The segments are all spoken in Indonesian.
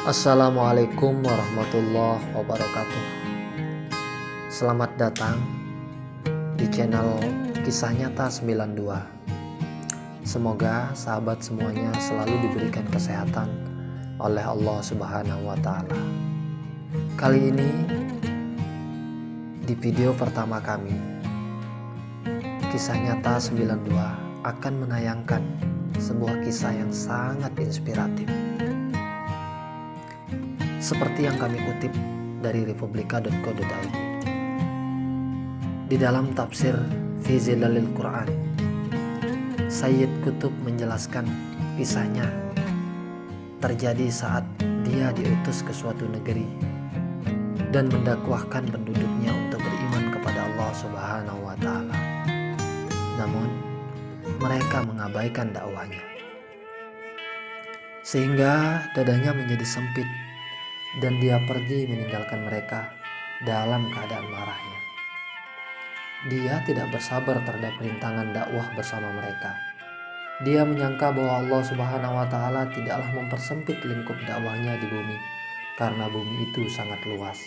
Assalamualaikum warahmatullahi wabarakatuh. Selamat datang di channel Kisah Nyata 92. Semoga sahabat semuanya selalu diberikan kesehatan oleh Allah Subhanahu wa Ta'ala. Kali ini di video pertama kami, Kisah Nyata 92 akan menayangkan sebuah kisah yang sangat inspiratif. Seperti yang kami kutip dari republika.co.id. Di dalam tafsir Fi Zilalil Quran, Sayyid Qutb menjelaskan kisahnya terjadi saat dia diutus ke suatu negeri dan mendakwahkan penduduknya untuk beriman kepada Allah Subhanahu wa Ta'ala. Namun mereka mengabaikan dakwahnya, sehingga dadanya menjadi sempit dan dia pergi meninggalkan mereka dalam keadaan marahnya. Dia tidak bersabar terhadap rintangan dakwah bersama mereka. Dia menyangka bahwa Allah Subhanahu wa Ta'ala tidaklah mempersempit lingkup dakwahnya di bumi, karena bumi itu sangat luas.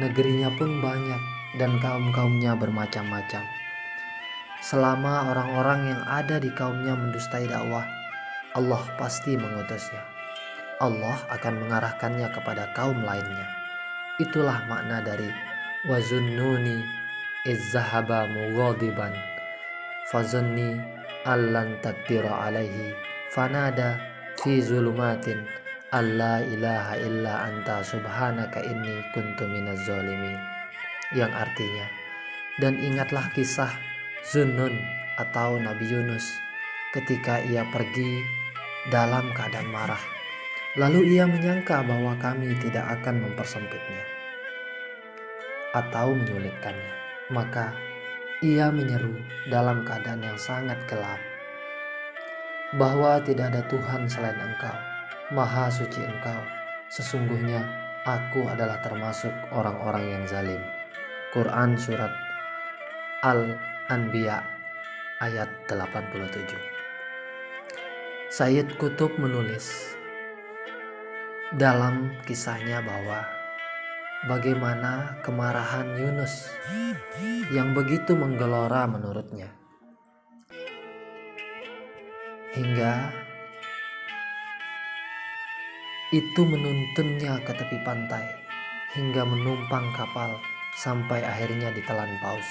Negerinya pun banyak dan kaum-kaumnya bermacam-macam. Selama orang-orang yang ada di kaumnya mendustai dakwah, Allah pasti mengutusnya. Allah akan mengarahkannya kepada kaum lainnya. Itulah makna dari wazunnuni izzahaba mughadiban fazanni allan taqdira alaihi fanada fi zulumatin alla ilaha illa anta subhanaka inni kuntu minaz zalimin, yang artinya, dan ingatlah kisah Zunnun atau Nabi Yunus ketika ia pergi dalam keadaan marah. Lalu ia menyangka bahwa kami tidak akan mempersempitnya atau menyulitkannya. Maka ia menyeru dalam keadaan yang sangat gelap bahwa tidak ada Tuhan selain Engkau, Maha Suci Engkau. Sesungguhnya aku adalah termasuk orang-orang yang zalim. Quran Surat Al-Anbiya ayat 87. Sayyid Qutb menulis dalam kisahnya bahwa bagaimana kemarahan Yunus yang begitu menggelora menurutnya, hingga itu menuntunnya ke tepi pantai hingga menumpang kapal sampai akhirnya ditelan paus.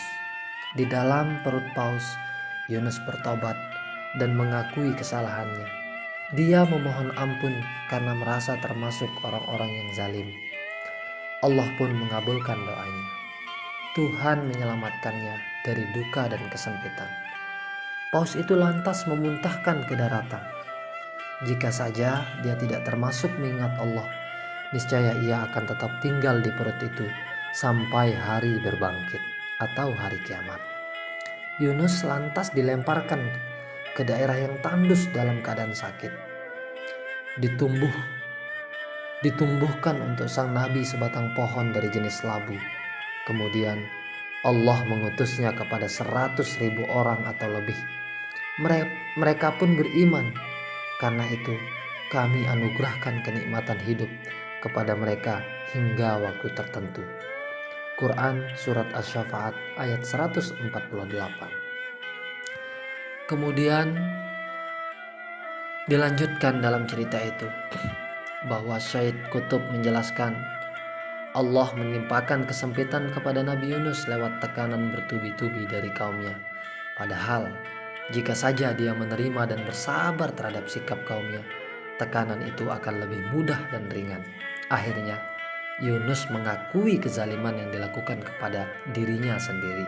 Di dalam perut paus, Yunus bertobat dan mengakui kesalahannya. Dia memohon ampun karena merasa termasuk orang-orang yang zalim. Allah pun mengabulkan doanya. Tuhan menyelamatkannya dari duka dan kesempitan. Paus itu lantas memuntahkan ke daratan. Jika saja dia tidak termasuk mengingat Allah, niscaya ia akan tetap tinggal di perut itu sampai hari berbangkit atau hari kiamat. Yunus lantas dilemparkan ke daerah yang tandus dalam keadaan sakit. Ditumbuhkan untuk sang nabi sebatang pohon dari jenis labu. Kemudian Allah mengutusnya kepada 100.000 orang atau lebih. Mereka pun beriman. Karena itu kami anugerahkan kenikmatan hidup kepada mereka hingga waktu tertentu. Quran Surat Asy-Syafa'at ayat 148. Kemudian dilanjutkan dalam cerita itu bahwa Sayyid Qutb menjelaskan Allah menimpakan kesempitan kepada Nabi Yunus lewat tekanan bertubi-tubi dari kaumnya. Padahal jika saja dia menerima dan bersabar terhadap sikap kaumnya, tekanan itu akan lebih mudah dan ringan. Akhirnya Yunus mengakui kezaliman yang dilakukan kepada dirinya sendiri.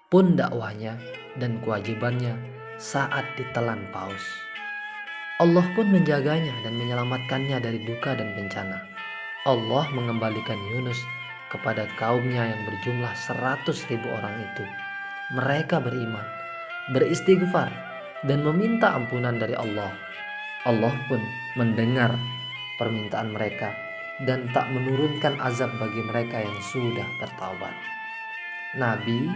Pun dakwahnya dan kewajibannya saat ditelan paus. Allah pun menjaganya dan menyelamatkannya dari duka dan bencana. Allah mengembalikan Yunus kepada kaumnya yang berjumlah 100.000 orang itu. Mereka beriman, beristighfar, dan meminta ampunan dari Allah. Allah pun mendengar permintaan mereka dan tak menurunkan azab bagi mereka yang sudah bertaubat. Nabi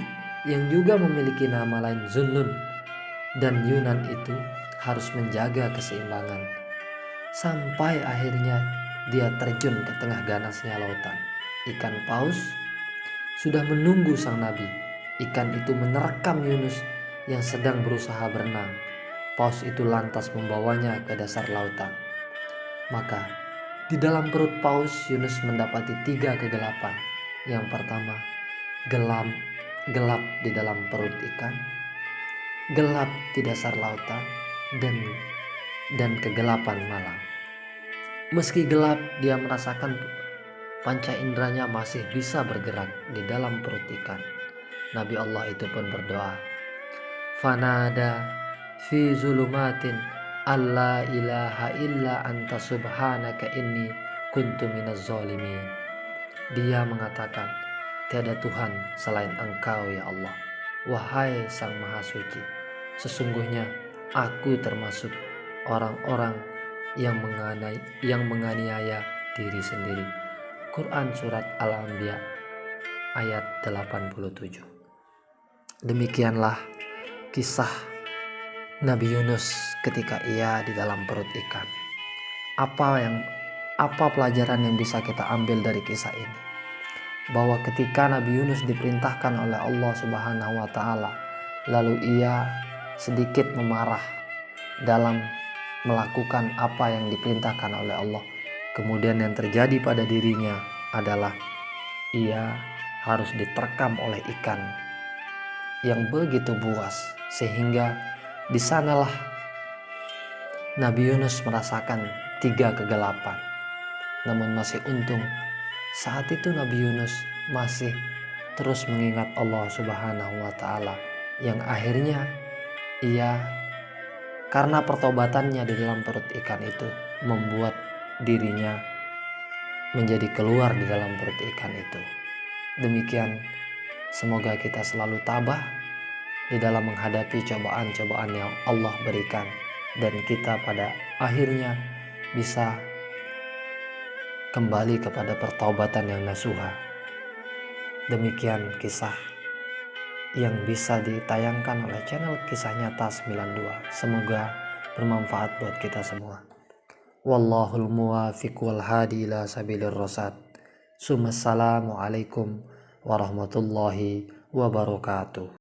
yang juga memiliki nama lain Zunnun dan Yunan itu harus menjaga keseimbangan sampai akhirnya dia terjun ke tengah ganasnya lautan. Ikan paus sudah menunggu sang nabi. Ikan itu menerkam Yunus yang sedang berusaha berenang. Paus itu lantas membawanya ke dasar lautan. Maka di dalam perut paus Yunus mendapati 3 kegelapan. Yang pertama, gelap di dalam perut ikan, gelap di dasar lautan, dan kegelapan malam. Meski gelap, dia merasakan panca inderanya masih bisa bergerak di dalam perut ikan. Nabi Allah itu pun berdoa, fanada fi zulumatin alla ilaha illa anta subhanaka inni kuntu minaz zalimin. Dia mengatakan, tiada Tuhan selain Engkau ya Allah, wahai Sang Maha Suci, sesungguhnya aku termasuk orang-orang yang menganiaya diri sendiri. Quran Surat Al-Anbiya ayat 87. Demikianlah kisah Nabi Yunus ketika ia di dalam perut ikan. Apa pelajaran yang bisa kita ambil dari kisah ini? Bahwa ketika Nabi Yunus diperintahkan oleh Allah Subhanahu wa taala, lalu ia sedikit memarah dalam melakukan apa yang diperintahkan oleh Allah. Kemudian yang terjadi pada dirinya adalah ia harus diterkam oleh ikan yang begitu buas, sehingga di sanalah Nabi Yunus merasakan 3 kegelapan. Namun masih untung saat itu Nabi Yunus masih terus mengingat Allah Subhanahu wa taala, yang akhirnya ia karena pertobatannya di dalam perut ikan itu membuat dirinya menjadi keluar di dalam perut ikan itu. Demikian, semoga kita selalu tabah di dalam menghadapi cobaan-cobaan yang Allah berikan, dan kita pada akhirnya bisa kembali kepada pertaubatan yang nasuha. Demikian kisah yang bisa ditayangkan oleh channel Kisah Nyata 92. Semoga bermanfaat buat kita semua. Wallahul muwafiq wal hadi ila sabilir rasyad. Assalamualaikum warahmatullahi wabarakatuh.